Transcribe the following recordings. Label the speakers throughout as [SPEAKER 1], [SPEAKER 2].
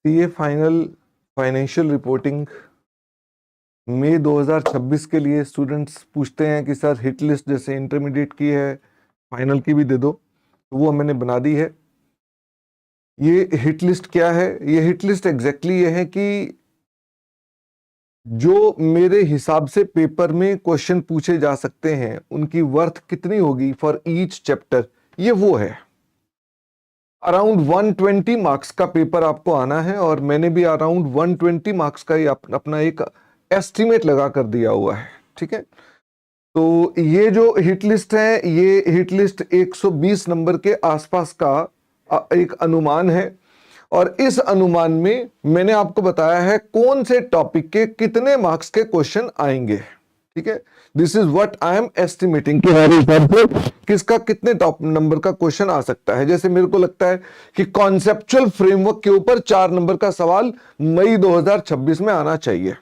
[SPEAKER 1] CA final financial reporting मई 2026 के लिए students पूछते हैं कि सर हिट लिस्ट जैसे इंटरमीडिएट की है फाइनल की भी दे दो, तो वो मैंने बना दी है। ये हिट लिस्ट क्या है? ये हिट लिस्ट एग्जैक्टली ये है कि जो मेरे हिसाब से पेपर में क्वेश्चन पूछे जा सकते हैं उनकी वर्थ कितनी होगी फॉर ईच चैप्टर, ये वो है। अराउंड 120 मार्क्स का पेपर आपको आना है और मैंने भी अराउंड 120 मार्क्स का ही अपना एक एस्टिमेट लगा कर दिया हुआ है। ठीक है, तो ये जो हिट लिस्ट है, ये हिट लिस्ट 120 नंबर के आसपास का एक अनुमान है और इस अनुमान में मैंने आपको बताया है कौन से टॉपिक के कितने मार्क्स के क्वेश्चन आएंगे। ठीक है, this is what I am estimating कि हमारे हिसाब से किसका कितने टॉप नंबर का क्वेश्चन आ सकता है। जैसे मेरे को लगता है कि कॉन्सेप्चुअल फ्रेमवर्क के ऊपर 4 नंबर का सवाल मई 2026 में आना चाहिए।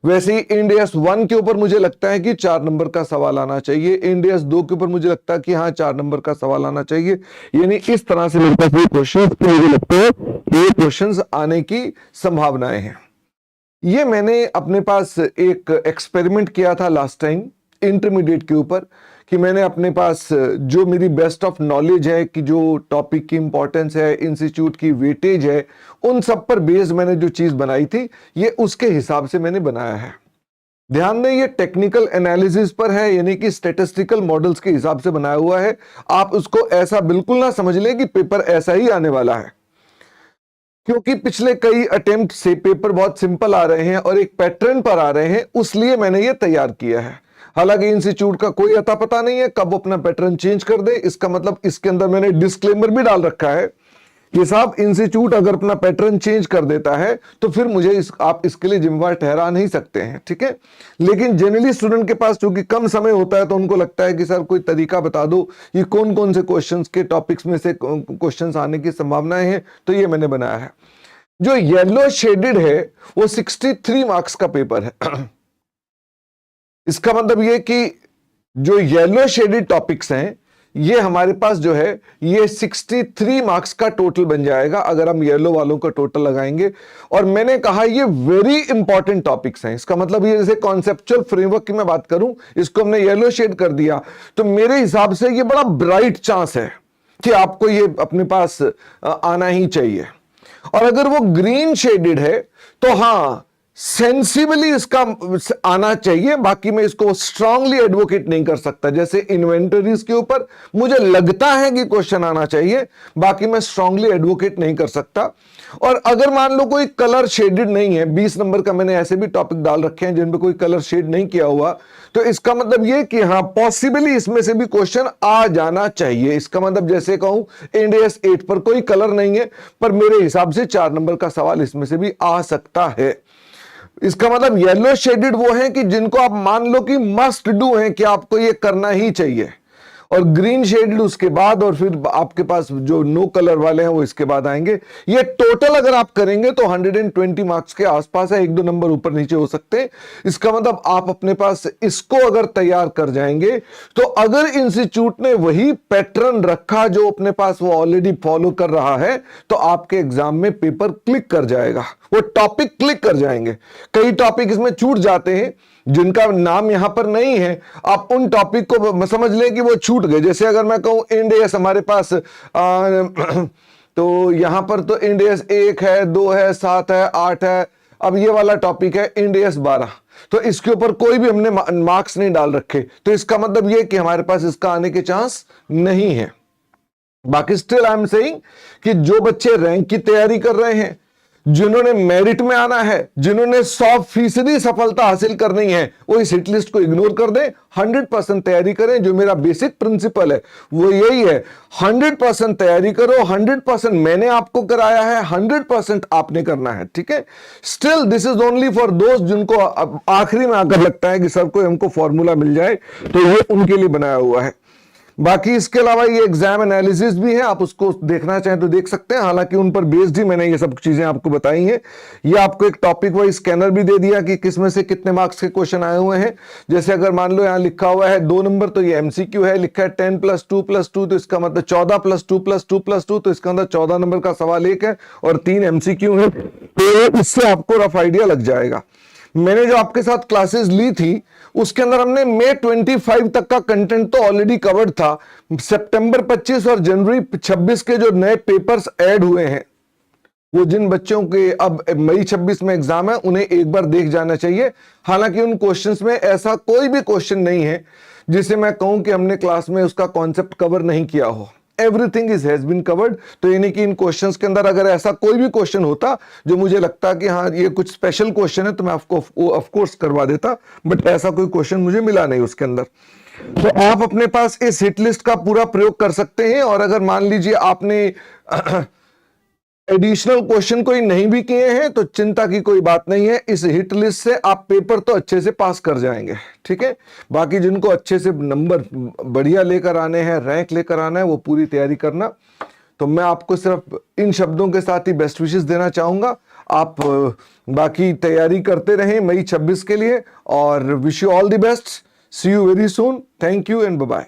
[SPEAKER 1] वैसे ही इंडियस 1 के ऊपर मुझे लगता है कि 4 नंबर का सवाल आना चाहिए, इंडियस 2 के ऊपर मुझे लगता है कि हाँ 4 नंबर का सवाल आना चाहिए। यानी इस तरह से मेरे पास ये क्वेश्चन मुझे लगता है ये क्वेश्चन आने की संभावनाएं हैं। ये मैंने अपने पास एक एक्सपेरिमेंट किया था लास्ट टाइम इंटरमीडिएट के ऊपर कि मैंने अपने पास जो मेरी बेस्ट ऑफ नॉलेज है कि जो टॉपिक की इंपॉर्टेंस है, इंस्टीट्यूट की वेटेज है, उन सब पर बेस्ड मैंने जो चीज बनाई थी ये उसके हिसाब से मैंने बनाया है। ध्यान दें ये टेक्निकल एनालिसिस पर है, यानी कि स्टैटिस्टिकल मॉडल्स के हिसाब से बनाया हुआ है। आप उसको ऐसा बिल्कुल ना समझ लें कि पेपर ऐसा ही आने वाला है, क्योंकि पिछले कई अटेम्प्ट से पेपर बहुत सिंपल आ रहे हैं और एक पैटर्न पर आ रहे हैं, उसलिए मैंने ये तैयार किया है। हालांकि इंस्टीट्यूट का कोई अता पता नहीं है कब अपना पैटर्न चेंज कर दे। इसका मतलब इसके अंदर मैंने डिस्क्लेमर भी डाल रखा है कि साहब इंस्टीट्यूट अगर अपना पैटर्न चेंज कर देता है तो फिर मुझे आप इसके लिए जिम्मेवार ठहरा नहीं सकते हैं। ठीक है, लेकिन जनरली स्टूडेंट के पास चूंकि कम समय होता है तो उनको लगता है कि सर कोई तरीका बता दो ये कौन कौन से क्वेश्चंस के टॉपिक्स में से क्वेश्चंस आने की संभावनाएं हैं, तो ये मैंने बनाया है। जो येलो शेडेड है वो 63 मार्क्स का पेपर है। इसका मतलब ये कि जो येलो शेडेड टॉपिक्स हैं ये हमारे पास जो है ये 63 मार्क्स का टोटल बन जाएगा अगर हम येलो वालों का टोटल लगाएंगे। और मैंने कहा ये वेरी इंपॉर्टेंट टॉपिक्स हैं। इसका मतलब ये जैसे कॉन्सेप्चुअल फ्रेमवर्क की मैं बात करूं, इसको हमने येलो शेड कर दिया तो मेरे हिसाब से ये बड़ा ब्राइट चांस है कि आपको ये अपने पास आना ही चाहिए। और अगर वो ग्रीन शेडेड है तो हाँ सेंसिबली इसका आना चाहिए, बाकी मैं इसको स्ट्रांगली एडवोकेट नहीं कर सकता। जैसे इन्वेंटरीज के ऊपर मुझे लगता है कि क्वेश्चन आना चाहिए, बाकी मैं स्ट्रांगली एडवोकेट नहीं कर सकता। और अगर मान लो कोई कलर शेडेड नहीं है, 20 नंबर का मैंने ऐसे भी टॉपिक डाल रखे हैं जिनमें कोई कलर शेड नहीं किया हुआ, तो इसका मतलब यह कि हाँ पॉसिबली इसमें से भी क्वेश्चन आ जाना चाहिए। इसका मतलब जैसे कहूं इंडियस 8 पर कोई कलर नहीं है पर मेरे हिसाब से 4 नंबर का सवाल इसमें से भी आ सकता है। इसका मतलब येलो शेडेड वो हैं कि जिनको आप मान लो कि मस्ट डू हैं कि आपको ये करना ही चाहिए, और ग्रीन शेडेड उसके बाद, और फिर आपके पास जो नो कलर वाले हैं वो इसके बाद आएंगे। ये टोटल अगर आप करेंगे तो 120 मार्क्स के आसपास है, 1-2 नंबर ऊपर नीचे हो सकते हैं। इसका मतलब आप अपने पास इसको अगर तैयार कर जाएंगे तो अगर इंस्टीट्यूट ने वही पैटर्न रखा जो अपने पास वो ऑलरेडी फॉलो कर रहा है तो आपके एग्जाम में पेपर क्लिक कर जाएगा, वो टॉपिक क्लिक कर जाएंगे। कई टॉपिक इसमें छूट जाते हैं जिनका नाम यहां पर नहीं है, आप उन टॉपिक को समझ लें कि वो छूट गए। जैसे अगर मैं कहूं इंडियस हमारे पास तो यहां पर तो इंडियस 1 है, 2 है, 7 है, 8 है। अब ये वाला टॉपिक है इंडियस 12, तो इसके ऊपर कोई भी हमने मार्क्स नहीं डाल रखे, तो इसका मतलब ये कि हमारे पास इसका आने के चांस नहीं है। बाकी स्टिल आई एम सेइंग कि जो बच्चे रैंक की तैयारी कर रहे हैं, जिन्होंने मेरिट में आना है, जिन्होंने 100% सफलता हासिल करनी है, वो इस हिट लिस्ट को इग्नोर कर दें, 100% तैयारी करें। जो मेरा बेसिक प्रिंसिपल है वो यही है, 100% तैयारी करो, 100% मैंने आपको कराया है, 100% आपने करना है। ठीक है, still this is only for दोस्त जिनको आखिरी में आकर लगता है कि सर को हमको फॉर्मूला मिल जाए, तो ये उनके लिए बनाया हुआ है। बाकी इसके अलावा ये एग्जाम एनालिसिस भी है, आप उसको देखना चाहें तो देख सकते हैं। हालांकि उन पर बेस्ड ही मैंने ये सब चीजें आपको बताई हैं। ये आपको एक टॉपिक वाइज स्कैनर भी दे दिया कि किसमें से कितने मार्क्स के क्वेश्चन आए हुए हैं। जैसे अगर मान लो यहाँ लिखा हुआ है 2 नंबर, तो ये एमसीक्यू है। लिखा है 10 + 2 + 2, तो इसका मतलब 14 + 2 + 2 + 2, तो इसका मतलब 14 नंबर का सवाल एक है और 3 एमसीक्यू है। तो इससे आपको रफ आइडिया लग जाएगा। मैंने जो आपके साथ क्लासेस ली थी उसके अंदर हमने मई 25 तक का कंटेंट तो ऑलरेडी कवर्ड था। सितंबर 25 और जनवरी 26 के जो नए पेपर्स ऐड हुए हैं, वो जिन बच्चों के अब मई 26 में एग्जाम है उन्हें एक बार देख जाना चाहिए। हालांकि उन क्वेश्चंस में ऐसा कोई भी क्वेश्चन नहीं है जिसे मैं कहूं कि हमने क्लास में उसका कॉन्सेप्ट कवर नहीं किया हो। Everything has been covered. तो यानी कि इन क्वेश्चंस के अंदर अगर ऐसा कोई भी क्वेश्चन होता जो मुझे लगता कि हाँ ये कुछ स्पेशल क्वेश्चन है, तो मैं आपको ऑफ कोर्स करवा देता, बट ऐसा कोई क्वेश्चन मुझे मिला नहीं उसके अंदर। तो आप अपने पास इस हिट लिस्ट का पूरा प्रयोग कर सकते हैं। और अगर मान लीजिए आपने एडिशनल क्वेश्चन कोई नहीं भी किए हैं तो चिंता की कोई बात नहीं है, इस हिट लिस्ट से आप पेपर तो अच्छे से पास कर जाएंगे। ठीक है, बाकी जिनको अच्छे से नंबर बढ़िया लेकर आने हैं, रैंक लेकर आना है, वो पूरी तैयारी करना। तो मैं आपको सिर्फ इन शब्दों के साथ ही बेस्ट विशेस देना चाहूंगा। आप बाकी तैयारी करते रहें मई 26 के लिए, और wish you all the best. See you very soon. Thank you and bye bye.